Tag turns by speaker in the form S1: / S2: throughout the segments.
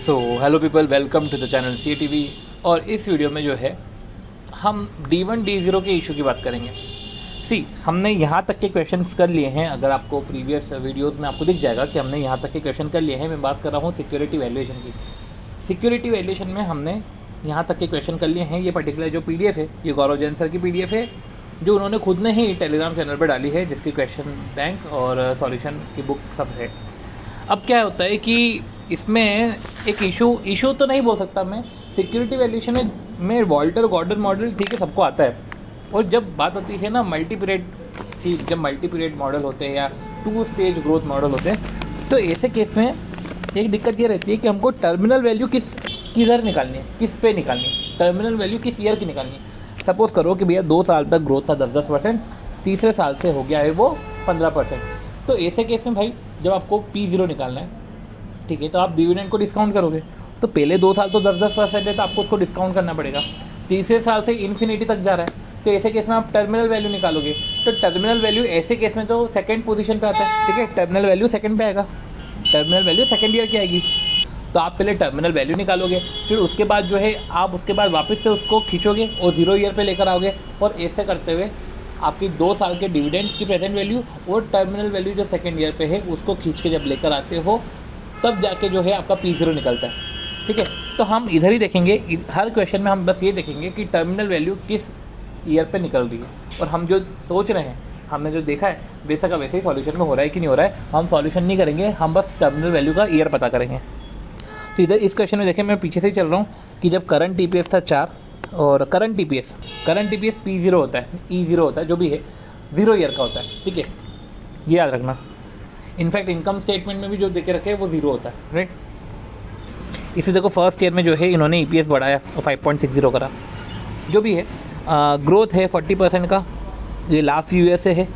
S1: Hello people, welcome to the channel CATV। और इस video में जो है हम D1 D0 के इशू की बात करेंगे। हमने यहाँ तक के क्वेश्चंस कर लिए हैं। अगर आपको प्रीवियस वीडियोस में आपको दिख जाएगा कि हमने यहाँ तक के क्वेश्चन कर लिए हैं। मैं बात कर रहा हूँ सिक्योरिटी वैल्यूएशन की। सिक्योरिटी वैल्यूएशन में हमने यहाँ तक के क्वेश्चन कर लिए हैं। ये पर्टिकुलर जो PDF है, ये गौरव जैन सर की PDF है, जो उन्होंने खुद ने ही टेलीग्राम चैनल पर डाली है, जिसकी क्वेश्चन बैंक और सॉल्यूशन की बुक सब है। अब क्या होता है कि इसमें एक इशू तो नहीं बोल सकता मैं। सिक्योरिटी वैल्यूएशन में वॉल्टर गॉर्डन मॉडल ठीक है, सबको आता है। और जब बात आती है ना मल्टी पीरियड की, जब मल्टी पीरियड मॉडल होते हैं या 2 स्टेज ग्रोथ मॉडल होते हैं, तो ऐसे केस में एक दिक्कत ये रहती है कि हमको टर्मिनल वैल्यू किधर निकालनी है, किस पे निकालनी है, टर्मिनल वैल्यू किस ईयर की निकालनी है। सपोज़ करो कि भैया 2 साल तक ग्रोथ था 10%, तीसरे साल से हो गया है वो 15%। तो ऐसे केस में भाई जब आपको P0 निकालना है, ठीक है, तो आप डिविडेंड को डिस्काउंट करोगे। तो पहले 2 साल तो 10% है, तो आपको उसको डिस्काउंट करना पड़ेगा। तीसरे साल से इन्फिनिटी तक जा रहा है, तो ऐसे केस में आप टर्मिनल वैल्यू निकालोगे। तो टर्मिनल वैल्यू ऐसे केस में तो सेकंड पोजीशन पे आता है, ठीक है, टर्मिनल वैल्यू सेकंड पे आएगा, टर्मिनल वैल्यू सेकंड ईयर की आएगी। तो आप पहले टर्मिनल वैल्यू निकालोगे, फिर उसके बाद जो है आप उसके बाद वापस से उसको खींचोगे और 0 ईयर पे लेकर आओगे। और ऐसे करते हुए आपकी 2 साल के डिविडेंड की प्रेजेंट वैल्यू और टर्मिनल वैल्यू जो सेकंड ईयर पे है उसको खींच के जब लेकर आते हो, तब जाके जो है आपका P0 निकलता है, ठीक है। तो हम इधर ही देखेंगे, हर क्वेश्चन में हम बस ये देखेंगे कि टर्मिनल वैल्यू किस ईयर पे निकल रही है। और हम जो सोच रहे हैं, हमने जो देखा है वैसा का वैसे ही सॉल्यूशन में हो रहा है कि नहीं हो रहा है, हम सॉल्यूशन नहीं करेंगे, हम बस टर्मिनल वैल्यू का ईयर पता करेंगे। तो इधर इस क्वेश्चन में देखें, मैं पीछे से ही चल रहा हूँ कि जब करंट TPS था 4 और करंट TPS P0 होता है, E0 होता है, जो भी है 0 ईयर का होता है, ठीक है, ये याद रखना। इनफैक्ट इनकम स्टेटमेंट में भी जो देके रखे हैं वो 0 होता है, राइट। इसी देखो फर्स्ट ईयर में जो है इन्होंने EPS बढ़ाया और 5.60 करा, जो भी है। ग्रोथ है 40% का, ये लास्ट फ्यू ईयर से है।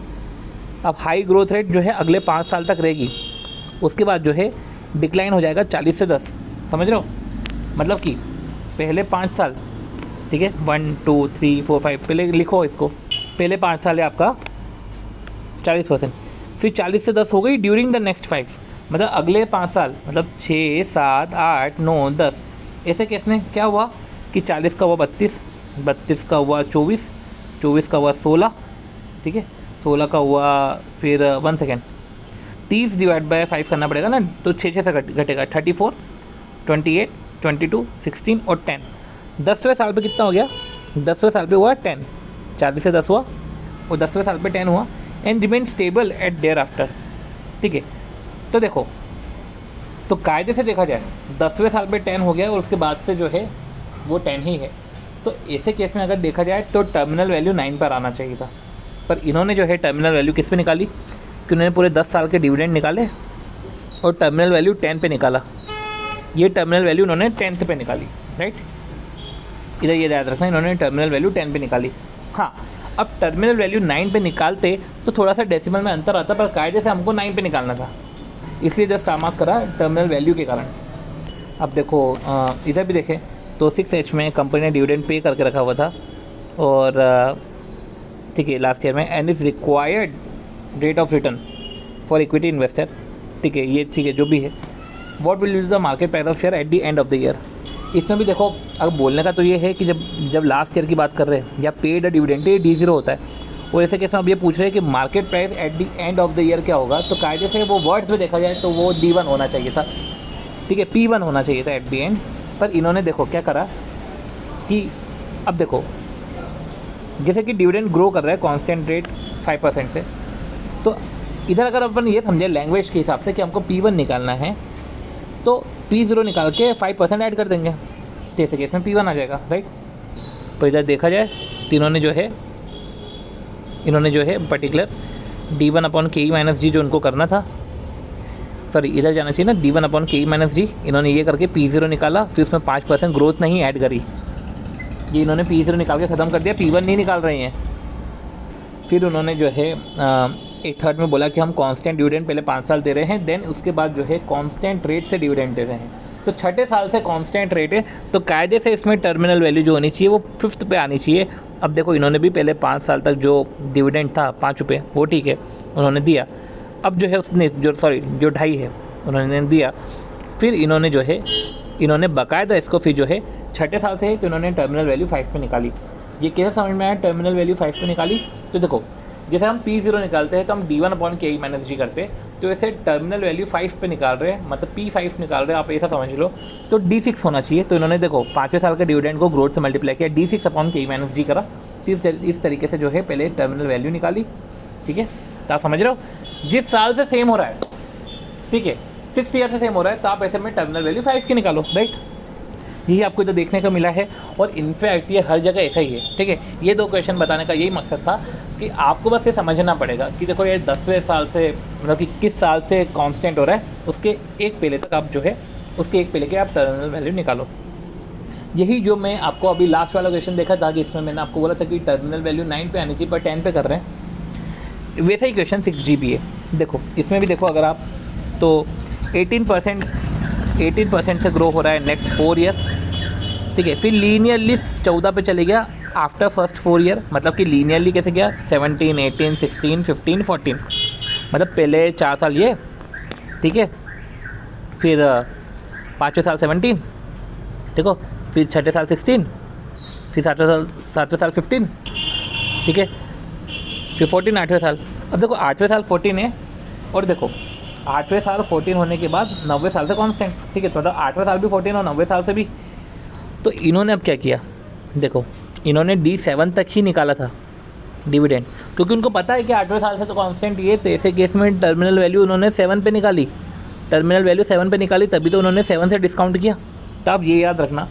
S1: अब हाई ग्रोथ रेट जो है अगले 5 साल तक रहेगी, उसके बाद जो है डिक्लाइन हो जाएगा 40 से 10, समझ रहे हो। मतलब कि पहले 5 साल, ठीक है, 1 2 3 4 5, पहले लिखो इसको, पहले 5 साल है आपका 40%, फिर 40 से 10 हो गई ड्यूरिंग द नेक्स्ट 5, मतलब अगले 5 साल, मतलब 6 7 8 9 10। ऐसे केस में क्या हुआ कि 40 का हुआ 32, 32 का हुआ 24, 24 का हुआ 16, ठीक है, 16 का हुआ फिर 1 सेकेंड 30 डिवाइड बाय 5 करना पड़ेगा ना, तो 6 से घटेगा 34, 28, 22, 16 और 10। 10वें साल पे कितना हो गया, 10वें साल पे हुआ 10, 40 से 10 हुआ और 10वें साल पे 10 हुआ and remain stable at there after, ठीक है। तो देखो, तो कायदे से देखा जाए 10वें साल पे 10 हो गया और उसके बाद से जो है वो 10 ही है। तो ऐसे केस में अगर देखा जाए तो टर्मिनल वैल्यू 9 पर आना चाहिए था, पर इन्होंने जो है टर्मिनल वैल्यू किस पे निकाली कि उन्होंने पूरे 10 साल के डिविडेंड निकाले और टर्मिनल वैल्यू 10 पे निकाला। ये टर्मिनल वैल्यू उन्होंने 10th पे निकाली, राइट। इधर ये याद रखना, इन्होंने टर्मिनल वैल्यू 10 पे निकाली। हाँ, अब टर्मिनल वैल्यू 9 पे निकालते तो थोड़ा सा डेसिमल में अंतर आता, पर कायदे से हमको 9 पे निकालना था, इसलिए जस्ट मार्क करा टर्मिनल वैल्यू के कारण। अब देखो इधर भी देखें तो 6H में कंपनी ने डिविडेंड पे करके रखा हुआ था और ठीक है लास्ट ईयर में, and is required rate of return for equity investor, ठीक है, ये ठीक है जो भी है। What will be the market price of share at the end of the year. इसमें भी देखो, अगर बोलने का तो ये है कि जब लास्ट ईयर की बात कर रहे हैं या पेड डिविडेंड, ये D0 होता है। और ऐसे केस में अब ये पूछ रहे हैं कि market price at the end of the year क्या होगा, तो कायदे से वो वर्ड्स में देखा जाए तो वो D1 होना चाहिए था, ठीक है, P1 होना चाहिए था एट द एंड। पर इन्होंने देखो क्या करा कि अब देखो, जैसे कि डिविडेंड ग्रो कर रहा है कांस्टेंट रेट 5% से, तो इधर अगर अपन ये समझे लैंग्वेज के हिसाब से कि हमको P1 निकालना है, तो P0 निकाल के 5% ऐड कर देंगे, तो ऐसे केस में P1 आ जाएगा, राइट। तो इधर देखा जाए तो इन्होंने जो है पर्टिकुलर D1/KE-G जो उनको करना था, सॉरी इधर जाना चाहिए ना, D1/KE-G, इन्होंने ये करके P0 निकाला, फिर उसमें 5% ग्रोथ नहीं ऐड करी, ये इन्होंने P0 निकाल के ख़त्म कर दिया, P1 नहीं निकाल रहे हैं। फिर उन्होंने जो है 1/3 में बोला कि हम कांस्टेंट डिविडेंड पहले 5 साल दे रहे हैं, देन उसके बाद जो है कांस्टेंट रेट से डिविडेंड दे रहे हैं। तो 6ठे साल से कांस्टेंट रेट है, तो कायदे से इसमें टर्मिनल वैल्यू जो होनी चाहिए वो 5th पे आनी चाहिए। अब देखो इन्होंने भी पहले 5 साल तक जो डिविडेंड था 5 रुपये, वो ठीक है उन्होंने दिया। अब जो है उसने जो 2.5 है उन्होंने दिया, फिर इन्होंने जो है इन्होंने बाकायदा इसको फिर जो है छठे साल से है तो इन्होंने टर्मिनल वैल्यू 5 पे निकाली। ये कैसे समझ में आया टर्मिनल वैल्यू 5 पे निकाली? तो देखो जैसे हम P0 निकालते हैं तो हम D1/KE-G करते हैं, तो ऐसे टर्मिनल वैल्यू 5 पे निकाल रहे हैं, मतलब P5 निकाल रहे हैं, आप ऐसा समझ लो, तो D6 होना चाहिए। तो इन्होंने देखो 5वें साल के डिविडेंड को ग्रोथ से मल्टीप्लाई किया, D6/KE-G करा, इस तरीके से जो है पहले टर्मिनल वैल्यू निकाली। ठीक है, तो आप समझ रहे हो जिस साल से सेम हो रहा है, ठीक है 6 ईयर से सेम हो रहा है, तो आप ऐसे में टर्मिनल वैल्यू 5 की निकालो, राइट। यही आपको इधर देखने को मिला है और इनफैक्ट ये हर जगह ऐसा ही है। ठीक है, ये 2 क्वेश्चन बताने का यही मकसद था कि आपको बस ये समझना पड़ेगा कि देखो ये 10वें साल से मतलब कि किस साल से कांस्टेंट हो रहा है, उसके एक पहले तक आप जो है उसके एक पहले के आप टर्मिनल वैल्यू निकालो। यही जो मैं आपको अभी लास्ट वाला क्वेश्चन देखा था कि इसमें मैंने आपको बोला था कि टर्मिनल वैल्यू 9 पे आनी चाहिए पर 10 पे कर रहे हैं, वैसा ही क्वेश्चन 6G भी है। देखो इसमें भी देखो अगर आप तो 18% से ग्रो हो रहा है नेक्स्ट 4 ईयर। ठीक है, फिर लीनियरली 14 पे चले गया आफ्टर फर्स्ट 4 ईयर, मतलब कि लीनियरली कैसे गया 17, 18, 16, 15, 14, मतलब पहले 4 साल ये, ठीक है, फिर 5वें साल 17, ठीक हो, फिर 6ठे साल 16, फिर 7वें साल 15, ठीक है, फिर 14 8वें साल। अब देखो 8वें साल 14 है और देखो 8वें साल 14 होने के बाद 9वें साल से कांस्टेंट। ठीक है, तो मतलब 8वें साल भी 14 और 9वें साल से भी। तो इन्होंने अब क्या किया, देखो इन्होंने D7 तक ही निकाला था डिविडेंड, क्योंकि उनको पता है कि 8वें साल से तो कांस्टेंट ये, तो ऐसे केस में टर्मिनल वैल्यू उन्होंने 7 पे निकाली, टर्मिनल वैल्यू 7 पे निकाली, तभी तो उन्होंने 7 से डिस्काउंट किया। तो आप ये याद रखना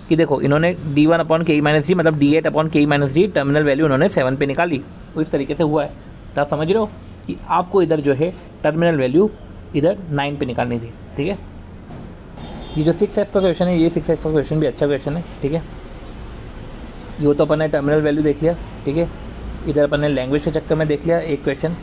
S1: कि देखो इन्होंने D1/KE-G मतलब D8/KE-G टर्मिनल वैल्यू उन्होंने 7 पे निकाली, तो इस तरीके से हुआ है। तो आप समझ रहे हो कि आपको इधर जो है टर्मिनल वैल्यू इधर 9 पे निकालनी थी। ठीक है, ये जो 6F का क्वेश्चन है, ये 6F का क्वेश्चन भी अच्छा क्वेश्चन है। ठीक है, ये तो अपन ने टर्मिनल वैल्यू देख लिया। ठीक है, इधर अपन ने लैंग्वेज के चक्कर में देख लिया एक क्वेश्चन,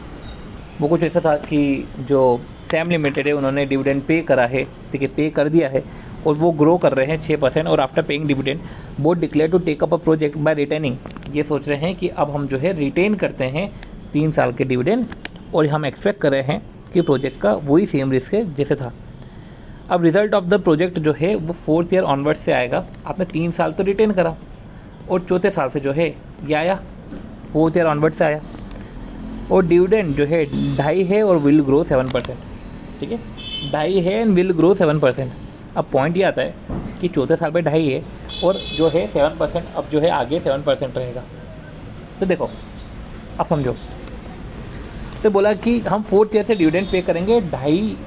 S1: वो कुछ ऐसा था कि जो सैम लिमिटेड है उन्होंने डिविडेंड पे करा है, ठीक है, पे कर दिया है और वो ग्रो कर रहे हैं 6% और after paying dividend board declare to take up a project by retaining. ये सोच रहे हैं कि अब हम जो है रिटेन करते हैं 3 साल के डिविडेंड और हम एक्सपेक्ट कर रहे हैं कि प्रोजेक्ट का वही सेम रिस्क है जैसे था। अब रिजल्ट ऑफ द प्रोजेक्ट जो है वो 4th ईयर ऑनवर्ड से आएगा। आपने 3 साल तो रिटेन करा और 4थे साल से जो है ये आया, 4th ईयर ऑनवर्ड से आया और डिविडेंड जो है 2.5 है और विल ग्रो 7%। ठीक है, 2.5 है एंड विल ग्रो 7%। अब पॉइंट ये आता है कि 4थे साल पे 2.5 है और जो है 7%, अब जो है आगे 7% रहेगा। तो देखो अब समझो, तो बोला कि हम 4th ईयर से डिविडेंड पे करेंगे, 2.5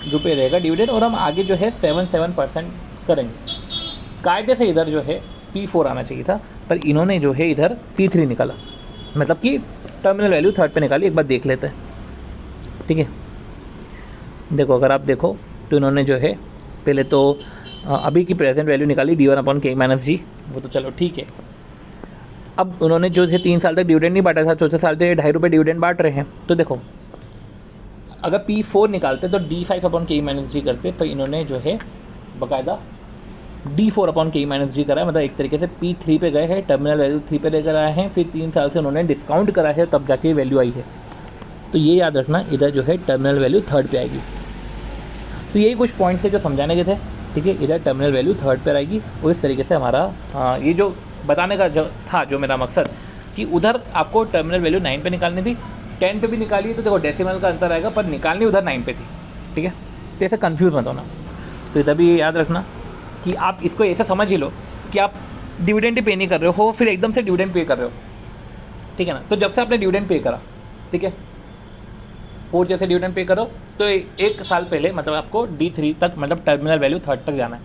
S1: रुपये रहेगा डिविडेंड और हम आगे जो है 7% करेंगे। कायदे से इधर जो है P4 आना चाहिए था, पर इन्होंने जो है इधर P3 निकाला, मतलब कि टर्मिनल वैल्यू 3rd पे निकाली। एक बार देख लेते हैं। ठीक है, देखो अगर आप देखो तो इन्होंने जो है पहले तो अभी की प्रेजेंट वैल्यू निकाली D1/KE-G, वो तो चलो ठीक है। अब उन्होंने जो है 3 साल तक डिविडेंड नहीं बांटा था, 4थे साल से 2.5 रुपये डिविडेंड बांट रहे हैं। तो देखो अगर P4 निकालते तो D5/KE-G करते, पर इन्होंने जो है बाकायदा D4/KE-G करा है, मतलब एक तरीके से P3 पे गए हैं, टर्मिनल वैल्यू 3 पे लेकर आए हैं, फिर 3 साल से उन्होंने डिस्काउंट करा है तब जाके वैल्यू आई है। तो ये याद रखना, इधर जो है टर्मिनल वैल्यू 3rd पे आएगी। तो यही कुछ पॉइंट थे जो समझाने के थे। ठीक है, इधर टर्मिनल वैल्यू 3rd पे आएगी और इस तरीके से हमारा ये जो बताने का जो था, जो मेरा मकसद कि उधर आपको टर्मिनल वैल्यू 9 पे निकालनी थी, 10 पे भी निकाली तो देखो डेसिमल का अंतर आएगा, पर निकालनी उधर 9 पे थी। ठीक है, तो ऐसे कन्फ्यूज़ मत होना। तो इधर भी ये याद रखना कि आप इसको ऐसा समझ ही लो कि आप डिविडेंड ही पे नहीं कर रहे हो, फिर एकदम से डिविडेंड पे कर रहे हो। ठीक है ना, तो जब से आपने डिविडेंड पे करा, ठीक है, 4 जैसे डिविडेंड पे करो तो 1 साल पहले मतलब आपको D3 तक, मतलब टर्मिनल वैल्यू 3rd तक जाना है।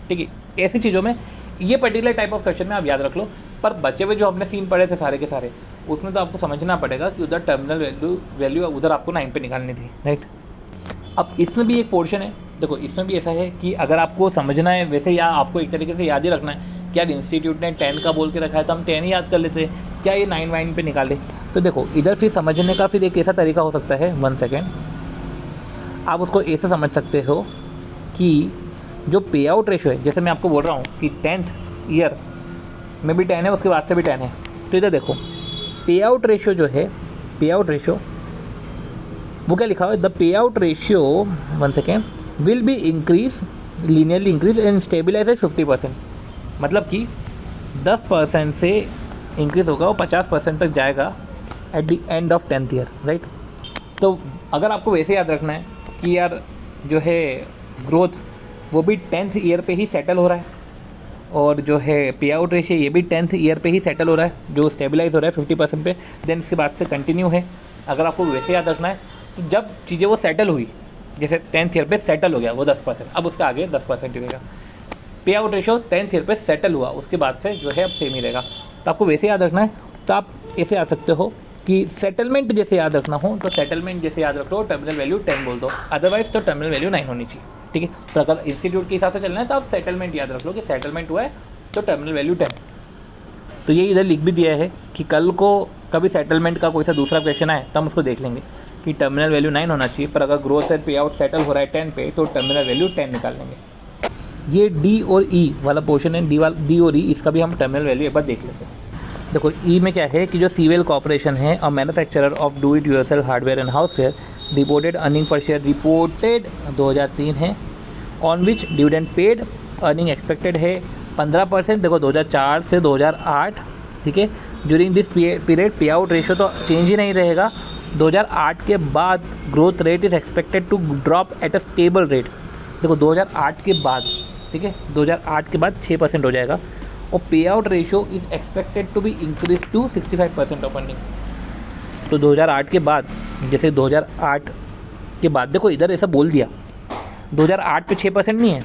S1: ठीक है, ऐसी चीज़ों में ये पर्टिकुलर टाइप ऑफ क्वेश्चन में आप याद रख लो, पर बचे हुए जो हमने सीन पढ़े थे सारे के सारे, उसमें तो आपको समझना पड़ेगा कि उधर टर्मिनल वैल्यू उधर आपको 9 पे निकालनी थी, राइट। अब इसमें भी एक पोर्शन है, देखो इसमें भी ऐसा है कि अगर आपको समझना है वैसे, या आपको एक तरीके से याद ही रखना है, क्या इंस्टीट्यूट ने 10 का बोल के रखा है तो हम 10 ही याद कर लेते हैं, क्या ये 9 वाइन पे निकाले। तो देखो इधर फिर समझने का फिर एक ऐसा तरीका हो सकता है, 1 सेकेंड, आप उसको ऐसे समझ सकते हो कि जो पे आउट रेशो है, जैसे मैं आपको बोल रहा हूँ कि 10th ईयर में भी 10 है, उसके बाद से भी 10 है, तो इधर देखो पे आउट रेशो जो है, पे आउट रेशो वो क्या लिखा हुआ है, the pay out ratio 1 second will be increase linearly increase and stabilize at 50%, मतलब कि 10% से इंक्रीज होगा और 50% तक जाएगा at the end of 10th year, right. तो अगर आपको वैसे याद रखना है कि यार जो है ग्रोथ वो भी 10th ईयर पे ही सेटल हो रहा है, और जो है पे आउट रेशियो ये भी 10th ईयर पे ही सेटल हो रहा है, जो स्टेबलाइज हो रहा है 50% पे, देन इसके बाद से कंटिन्यू है। अगर आपको वैसे याद रखना है तो जब चीज़ें वो सेटल हुई, जैसे 10th ईयर पे सेटल हो गया वो 10%, अब उसका आगे 10% ही रहेगा। पे आउट रेशियो 10th ईयर पे सेटल हुआ, उसके बाद से जो है अब सेम ही रहेगा। तो आपको वैसे याद रखना है तो आप ऐसे आ सकते हो कि सेटलमेंट जैसे याद रखना हो तो सेटलमेंट जैसे याद रख लो, टर्मिनल वैल्यू 10 बोल दो, अदरवाइज तो टर्मिनल वैल्यू 9 होनी चाहिए, ठीक है। तो अगर इंस्टीट्यूट के हिसाब से चलना है तो आप सेटलमेंट याद रख लो कि सेटलमेंट हुआ है तो टर्मिनल वैल्यू 10। तो ये इधर लिख भी दिया है कि कल को कभी सेटलमेंट का कोई सा दूसरा क्वेश्चन आए तो हम उसको देख लेंगे कि टर्मिनल वैल्यू 9 होना चाहिए, पर अगर ग्रोथ एंड पे आउट सेटल हो रहा है 10 पे तो टर्मिनल वैल्यू 10 निकाल लेंगे। ये डी और ई वाला पोर्शन है, डी और ई, इसका भी हम टर्मिनल वैल्यू एक बार देख लेते हैं। देखो ई में क्या है कि जो सीवेल कॉर्पोरेशन है, a manufacturer of do it yourself hardware and houseware, reported earning per share reported 2003 है, on which dividend paid, earning expected है 15%। देखो 2004 से 2008, ठीक है। During this period pay out ratio तो चेंज ही नहीं रहेगा। 2008 के बाद growth rate is expected to drop at a stable rate. देखो 2008 के बाद, ठीक है, 2008 के बाद 6% हो जाएगा, और pay out ratio is expected to be increase to 65% of earning. तो 2008 के बाद, जैसे 2008 के बाद, देखो इधर ऐसा बोल दिया 2008 पे 6% नहीं है,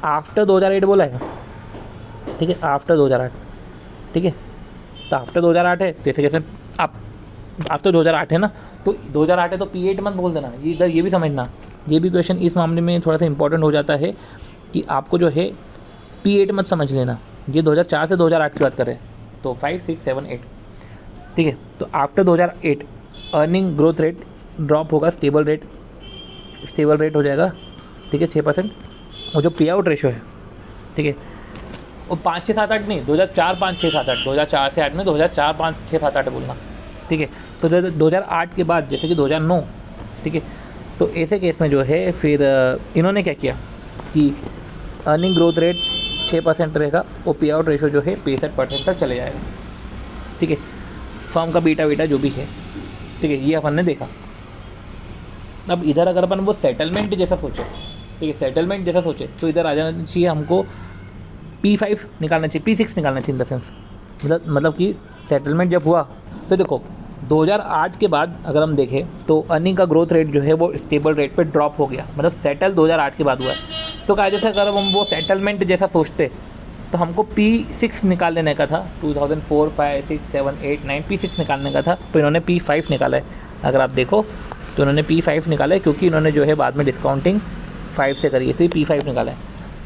S1: आफ्टर 2008 बोला है, ठीक है, आफ्टर 2008, ठीक है। तो आफ्टर 2008 है, जैसे कैसे आप आफ्टर 2008 है ना, तो 2008 है तो P8 मत बोल देना, ये इधर ये भी समझना। ये भी क्वेश्चन इस मामले में थोड़ा सा इंपॉर्टेंट हो जाता है कि आपको जो है P8 मत समझ लेना। ये 2004 से 2008 की बात करें तो 5, 6, 7, 8, ठीक है। तो after 2008 earning growth rate drop होगा, स्टेबल रेट हो जाएगा, ठीक है, 6%। और जो पे आउट रेशियो है, ठीक है, वो 5, 6, 7, 8 नहीं, 2004, 5, 6, 7, 8, 2004 से 8 में 2004, 5, 6, 7, 8 बोलना, ठीक है। तो 2008 के बाद जैसे कि 2009, ठीक है, तो ऐसे केस में जो है फिर इन्होंने क्या किया कि अर्निंग ग्रोथ रेट 6% रहेगा और पे आउट रेशियो जो है 65% तक चले जाएगा, ठीक है। फर्म का बीटा जो भी है, ठीक है, ये अपन ने देखा। अब इधर अगर अपन वो सेटलमेंट जैसा सोचे, ठीक है, सेटलमेंट जैसा सोचे तो इधर आ जाना चाहिए हमको P5 निकालना चाहिए, P6 निकालना चाहिए इन द सेंस, मतलब कि सेटलमेंट जब हुआ तो देखो 2008 के बाद अगर हम देखें तो अर्निंग का ग्रोथ रेट जो है वो स्टेबल रेट पे ड्रॉप हो गया, मतलब सेटल 2008 के बाद हुआ है। तो कहा जैसे अगर हम वो सेटलमेंट जैसा सोचते तो हमको P6 निकाल लेने का था, 2004, 5, 6, 7, 8, 9 P6 निकालने का था, तो इन्होंने P5 निकाला है। अगर आप देखो तो इन्होंने P5 निकाला है क्योंकि इन्होंने जो है बाद में डिस्काउंटिंग 5 से करी है, तो ये P5 निकाला है।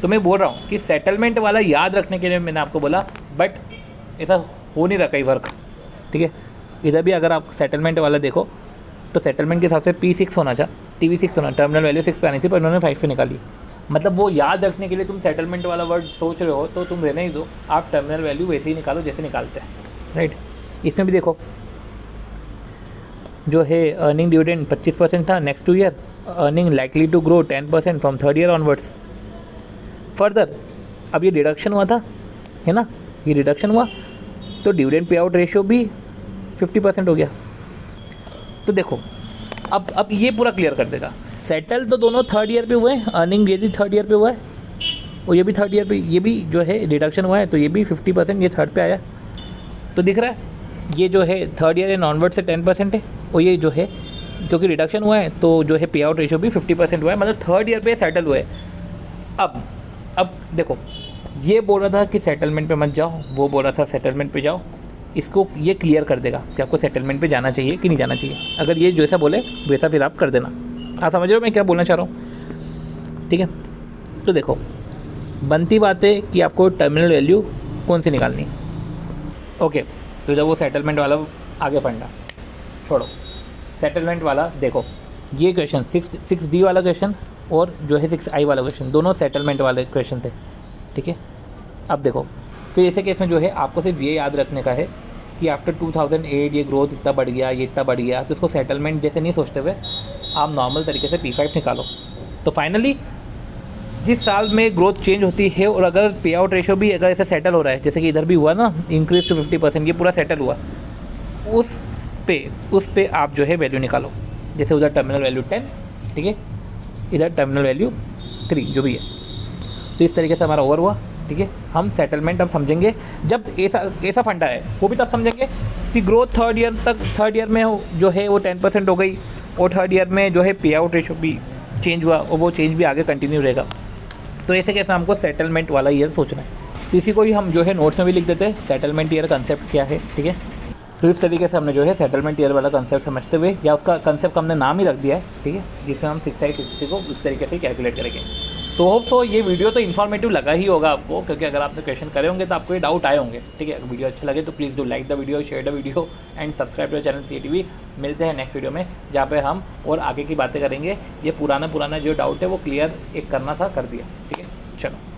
S1: तो मैं बोल रहा हूँ कि सेटलमेंट वाला याद रखने के लिए मैंने आपको बोला, बट ऐसा हो नहीं रहा कई वर्क, ठीक है। इधर भी अगर आप सेटलमेंट वाला देखो तो सेटलमेंट के हिसाब से P6 होना था, TV6 होना, टर्मिनल वैल्यू 6 पे आनी थी, पर इन्होंने 5 पे निकाली। मतलब वो याद रखने के लिए तुम सेटलमेंट वाला वर्ड सोच रहे हो तो तुम रहने ही दो, आप टर्मिनल वैल्यू वैसे ही निकालो जैसे निकालते हैं, राइट। इसमें भी देखो जो है अर्निंग डिविडेंड 25% था next 2 year, earning likely to grow 10% from 3rd year onwards. Further अब ये डिडक्शन हुआ था, है ना, ये डिडक्शन हुआ तो डिविडेंड पे आउट रेशियो भी 50% हो गया। तो देखो अब ये पूरा क्लियर कर देगा। सेटल तो दोनों 3rd ईयर पे हुए हैं, अर्निंग ये भी 3rd ईयर पे हुआ है और ये भी 3rd ईयर पे, ये भी जो है डिडक्शन हुआ है तो ये भी 50%, ये 3rd पे आया। तो दिख रहा है ये जो है 3rd ईयर एंड ऑनवर्ड से 10% है, और ये जो है क्योंकि रिडक्शन हुआ है तो जो है पे आउट रेशियो भी 50% हुआ है, मतलब 3rd ईयर पे सेटल हुए। अब देखो ये बोल रहा था कि सेटलमेंट पे मत जाओ, वो बोल रहा था सेटलमेंट पे जाओ, इसको ये क्लियर कर देगा कि आपको सेटलमेंट पे जाना चाहिए कि नहीं जाना चाहिए। अगर ये जैसा बोले वैसा फिर आप कर देना। आप समझ रहे हो मैं क्या बोलना चाह रहा हूँ, ठीक है। तो देखो बनती बात है कि आपको टर्मिनल वैल्यू कौन सी निकालनी, ओके। तो जब वो सेटलमेंट वाला आगे फंडा छोड़ो, सेटलमेंट वाला देखो, ये क्वेश्चन 6D वाला क्वेश्चन और जो है 6I वाला क्वेश्चन, दोनों सेटलमेंट वाले क्वेश्चन थे, ठीक है। अब देखो फिर ऐसे केस में जो है आपको सिर्फ ये याद रखने का है कि आफ्टर 2008 ये ग्रोथ इतना बढ़ गया, ये इतना बढ़ गया, तो इसको सेटलमेंट जैसे नहीं सोचते हुए आप नॉर्मल तरीके से P5 निकालो। तो फाइनली जिस साल में ग्रोथ चेंज होती है और अगर पे आउट रेशो भी अगर ऐसे सेटल हो रहा है, जैसे कि इधर भी हुआ ना, इंक्रीज टू 50%, ये पूरा सेटल हुआ, उस पे आप जो है वैल्यू निकालो। जैसे उधर टर्मिनल वैल्यू 10, ठीक है, इधर टर्मिनल वैल्यू 3 जो भी है। तो इस तरीके से हमारा ओवर हुआ, ठीक है। हम सेटलमेंट अब समझेंगे जब ऐसा फंडा है, वो भी तब समझेंगे कि ग्रोथ थर्ड ईयर में जो है वो 10% हो गई, और थर्ड ईयर में जो है पे आउट रेशो भी चेंज हुआ, और वो चेंज भी आगे कंटिन्यू रहेगा। तो ऐसे कैसे हमको सेटलमेंट वाला ईयर सोचना है। तो इसी को ही हम जो है नोट्स में भी लिख देते हैं, सेटलमेंट ईयर कंसेप्ट क्या है, ठीक है। तो इस तरीके से हमने जो है सेटलमेंट ईयर वाला कंसेप्ट समझते हुए, या उसका कंसेप्ट हमने नाम ही रख दिया है, ठीक है, जिसमें हम 6i60 को इस तरीके से कैलकुलेट करेंगे। तो होप सो ये वीडियो तो इन्फॉर्मेटिव लगा ही होगा आपको, क्योंकि अगर आपने क्वेश्चन करे होंगे तो आपको ये डाउट आए होंगे, ठीक है। वीडियो अच्छा लगे तो please do like the video, share the video and subscribe to channel CATV। मिलते हैं नेक्स्ट वीडियो में, जहाँ पे हम और आगे की बातें करेंगे। ये पुराना जो डाउट है वो क्लियर एक करना था, कर दिया, ठीक है। चलो।